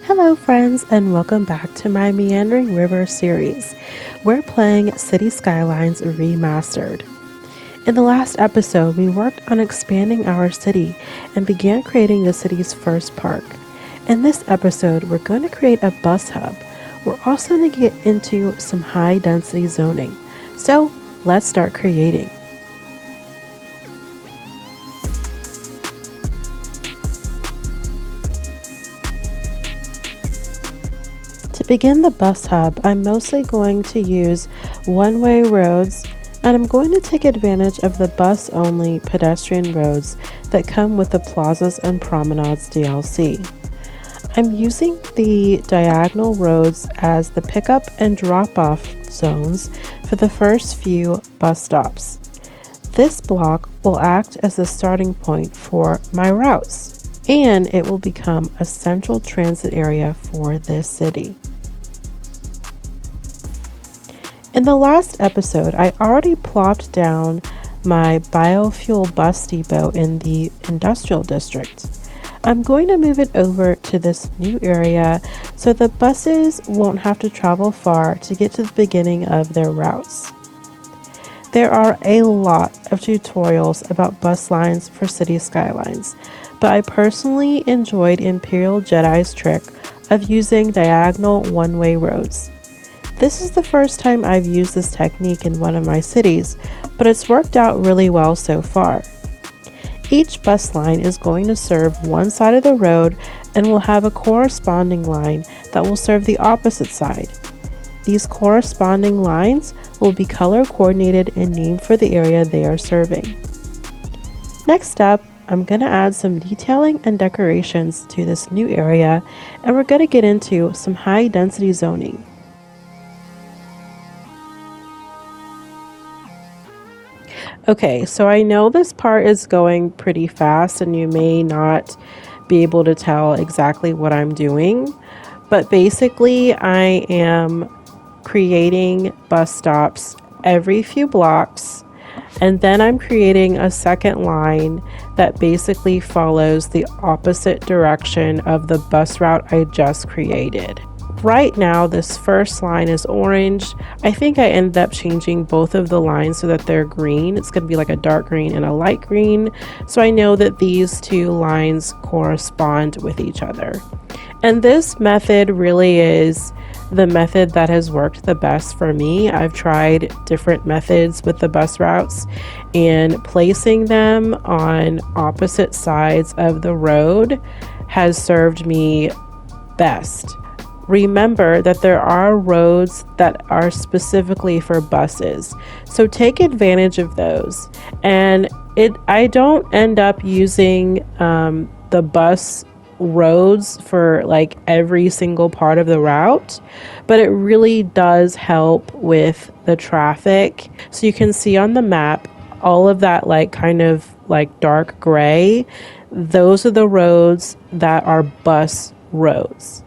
Hello friends and welcome back to my Meandering River series. We're playing City Skylines Remastered. In the last episode, we worked on expanding our city and began creating the city's first park. In this episode, we're going to create a bus hub. We're also going to get into some high density zoning. So let's start creating. To begin the bus hub, I'm mostly going to use one-way roads, and I'm going to take advantage of the bus-only pedestrian roads that come with the Plazas and Promenades DLC. I'm using the diagonal roads as the pickup and drop-off zones for the first few bus stops. This block will act as the starting point for my routes, and it will become a central transit area for this city. In the last episode, I already plopped down my biofuel bus depot in the industrial district. I'm going to move it over to this new area so the buses won't have to travel far to get to the beginning of their routes. There are a lot of tutorials about bus lines for City Skylines, but I personally enjoyed Imperial Jedi's trick of using diagonal one-way roads. This is the first time I've used this technique in one of my cities, but it's worked out really well so far. Each bus line is going to serve one side of the road and will have a corresponding line that will serve the opposite side. These corresponding lines will be color coordinated and named for the area they are serving. Next up, I'm going to add some detailing and decorations to this new area, and we're going to get into some high density zoning. Okay, so I know this part is going pretty fast and you may not be able to tell exactly what I'm doing, but basically I am creating bus stops every few blocks, and then I'm creating a second line that basically follows the opposite direction of the bus route I just created. Right now, this first line is orange. I think I ended up changing both of the lines so that they're green. It's going to be like a dark green and a light green. So I know that these two lines correspond with each other. And this method really is the method that has worked the best for me. I've tried different methods with the bus routes, and placing them on opposite sides of the road has served me best. Remember that there are roads that are specifically for buses, so take advantage of those. And I don't end up using the bus roads for like every single part of the route, but it really does help with the traffic. So you can see on the map all of that like kind of like dark gray, those are the roads that are bus roads.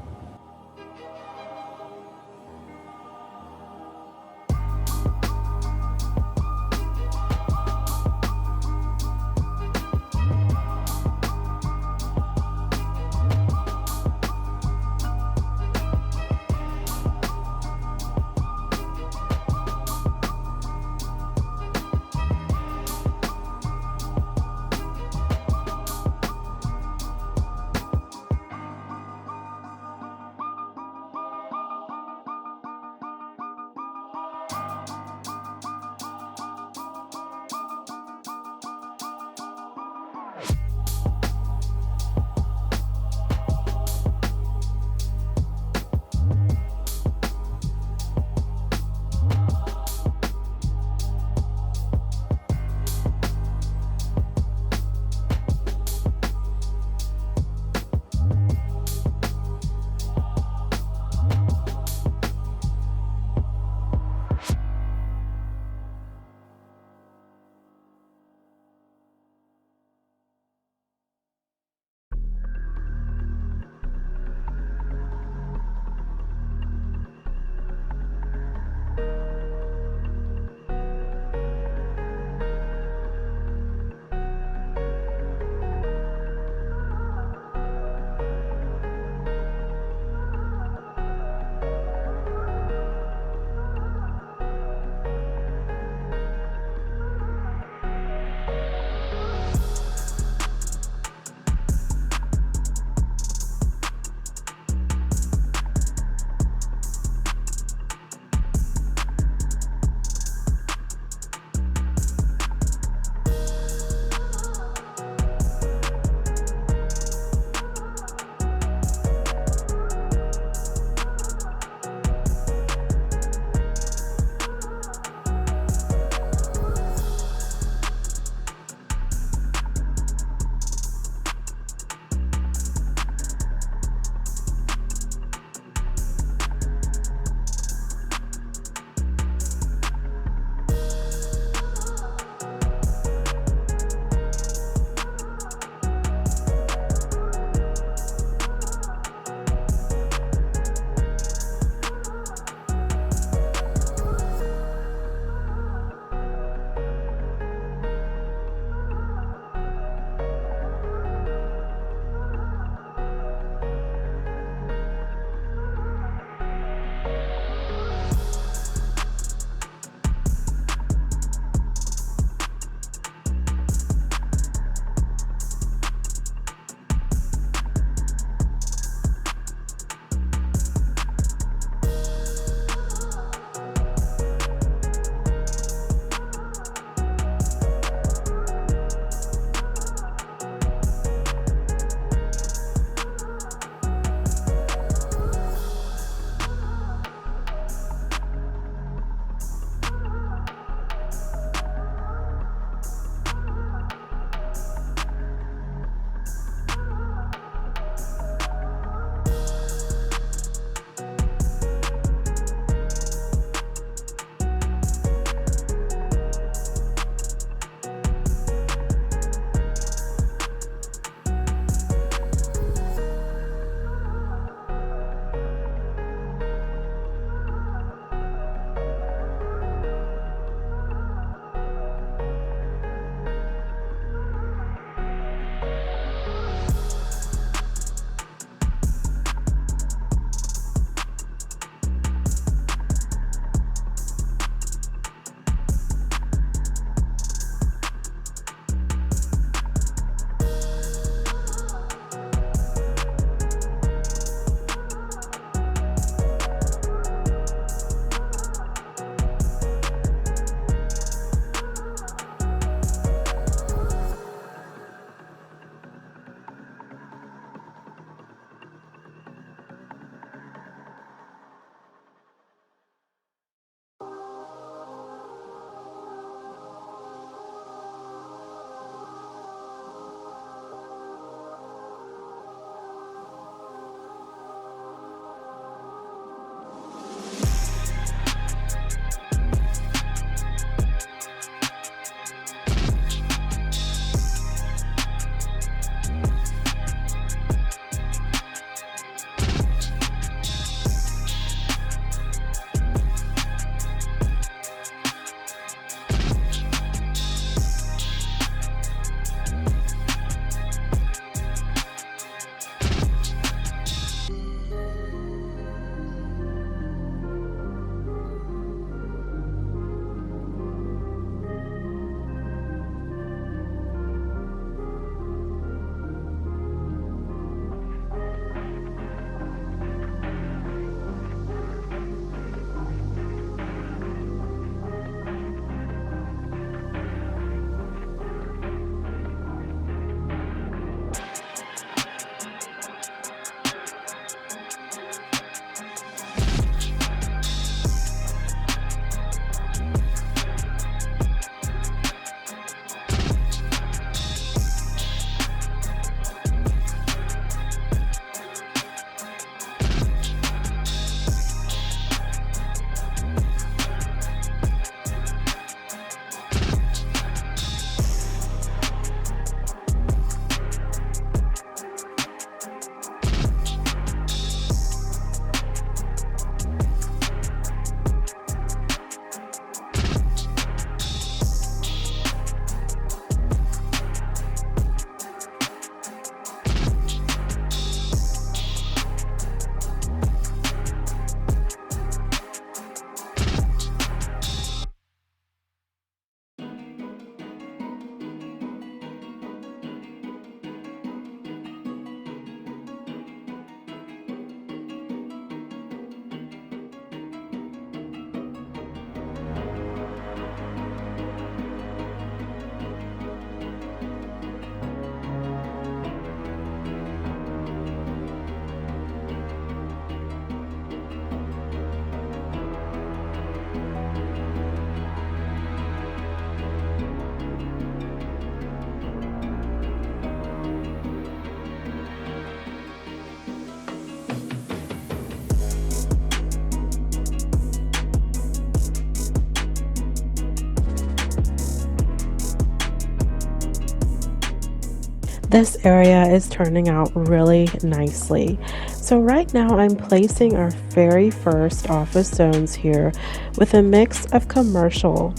This area is turning out really nicely. So right now I'm placing our very first office zones here with a mix of commercial.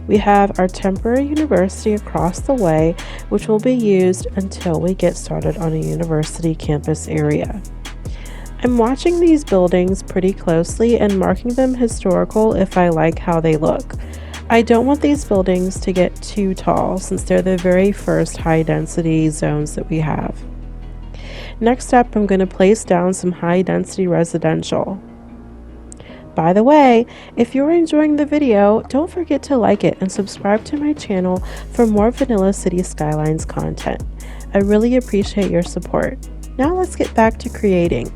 We have our temporary university across the way, which will be used until we get started on a university campus area. I'm watching these buildings pretty closely and marking them historical if I like how they look. I don't want these buildings to get too tall since they're the very first high density zones that we have. Next up, I'm going to place down some high density residential. By the way, if you're enjoying the video, don't forget to like it and subscribe to my channel for more Vanilla City Skylines content. I really appreciate your support. Now let's get back to creating.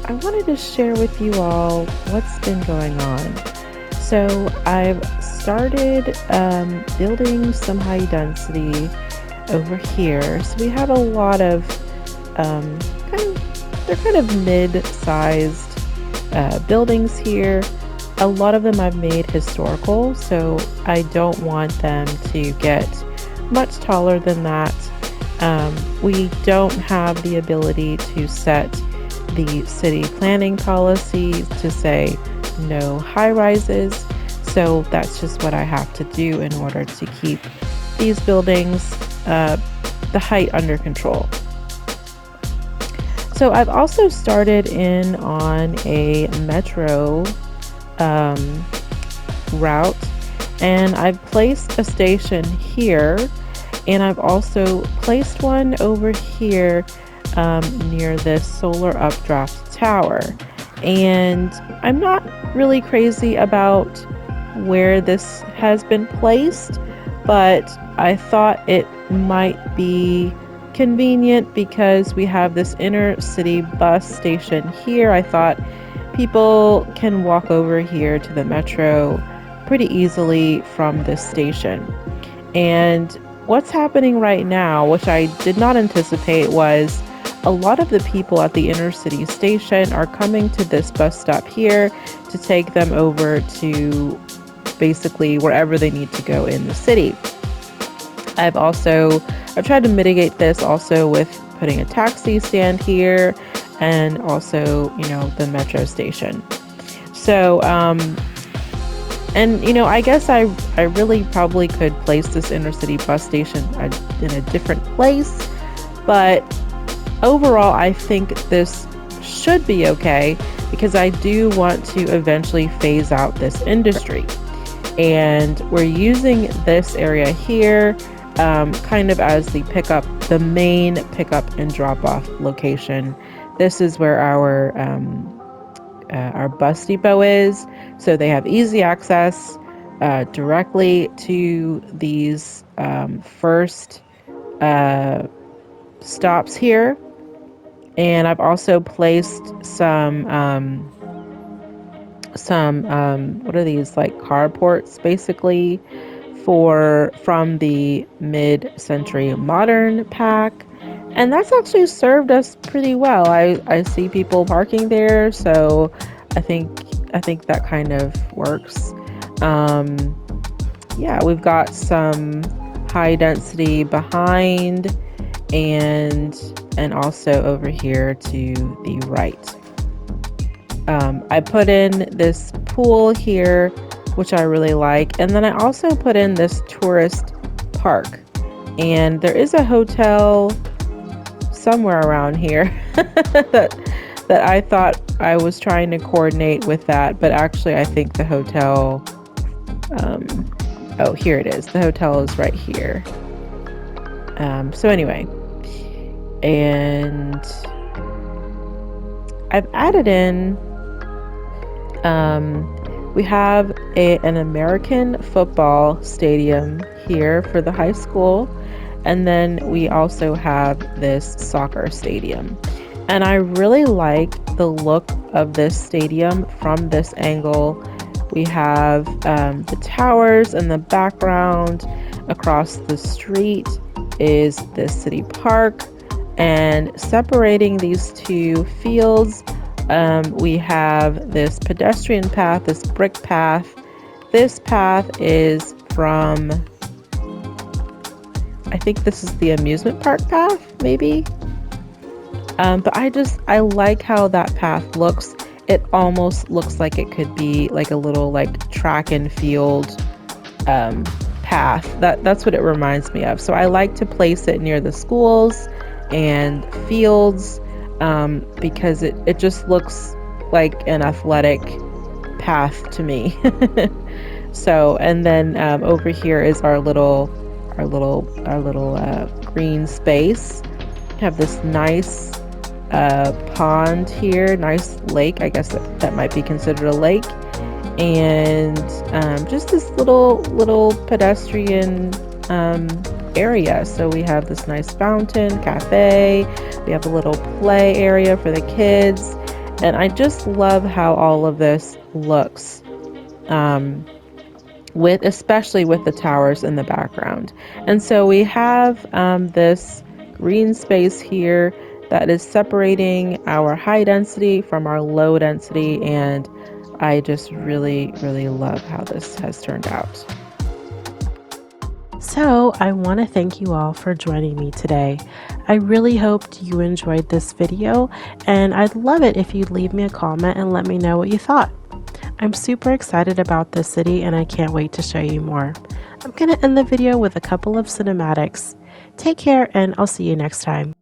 I wanted to share with you all what's been going on. So I've started building some high density over here. So we have a lot of they're kind of mid-sized buildings here. A lot of them I've made historical, so I don't want them to get much taller than that. We don't have the ability to set the city planning policies to say no high-rises, so that's just what I have to do in order to keep these buildings the height under control. So I've also started in on a metro route, and I've placed a station here, and I've also placed one over here near this solar updraft tower. And I'm not really crazy about where this has been placed, but I thought it might be convenient because we have this inner city bus station here. I thought people can walk over here to the metro pretty easily from this station. And what's happening right now, which I did not anticipate, was a lot of the people at the inner city station are coming to this bus stop here to take them over to basically wherever they need to go in the city. I've tried to mitigate this also with putting a taxi stand here and also, the metro station. So, and I guess I really probably could place this inner city bus station in a different place, but overall I think this should be okay because I do want to eventually phase out this industry. And we're using this area here kind of as the main pickup and drop-off location. This is where our bus depot is, so they have easy access directly to these first stops here. And I've also placed some what are these, like carports basically from the mid-century modern pack, and that's actually served us pretty well. I see people parking there, so I think that kind of works. Yeah, we've got some high density behind and also over here to the right. I put in this pool here, which I really like, and then I also put in this tourist park, and there is a hotel somewhere around here that I thought I was trying to coordinate with that, but actually I think the hotel oh, here it is. The hotel is right here. So anyway, and I've added in we have an American football stadium here for the high school, and then we also have this soccer stadium. And I really like the look of this stadium from this angle. We have the towers in the background. Across the street is this city park, and separating these two fields, we have this pedestrian path, this brick path. This path is from, I think this is the amusement park path, maybe. But I like how that path looks. It almost looks like it could be like a little like track and field path. That's what it reminds me of. So I like to place it near the schools and fields because it just looks like an athletic path to me. So, and then over here is our little green space. We have this nice pond here, nice lake. I guess that might be considered a lake, and just this little pedestrian area. So we have this nice fountain, cafe. We have a little play area for the kids, And I just love how all of this looks, especially with the towers in the background. And so we have this green space here that is separating our high density from our low density, and I just really, really love how this has turned out. So I want to thank you all for joining me today. I really hoped you enjoyed this video, and I'd love it if you'd leave me a comment and let me know what you thought. I'm super excited about this city and I can't wait to show you more. I'm going to end the video with a couple of cinematics. Take care and I'll see you next time.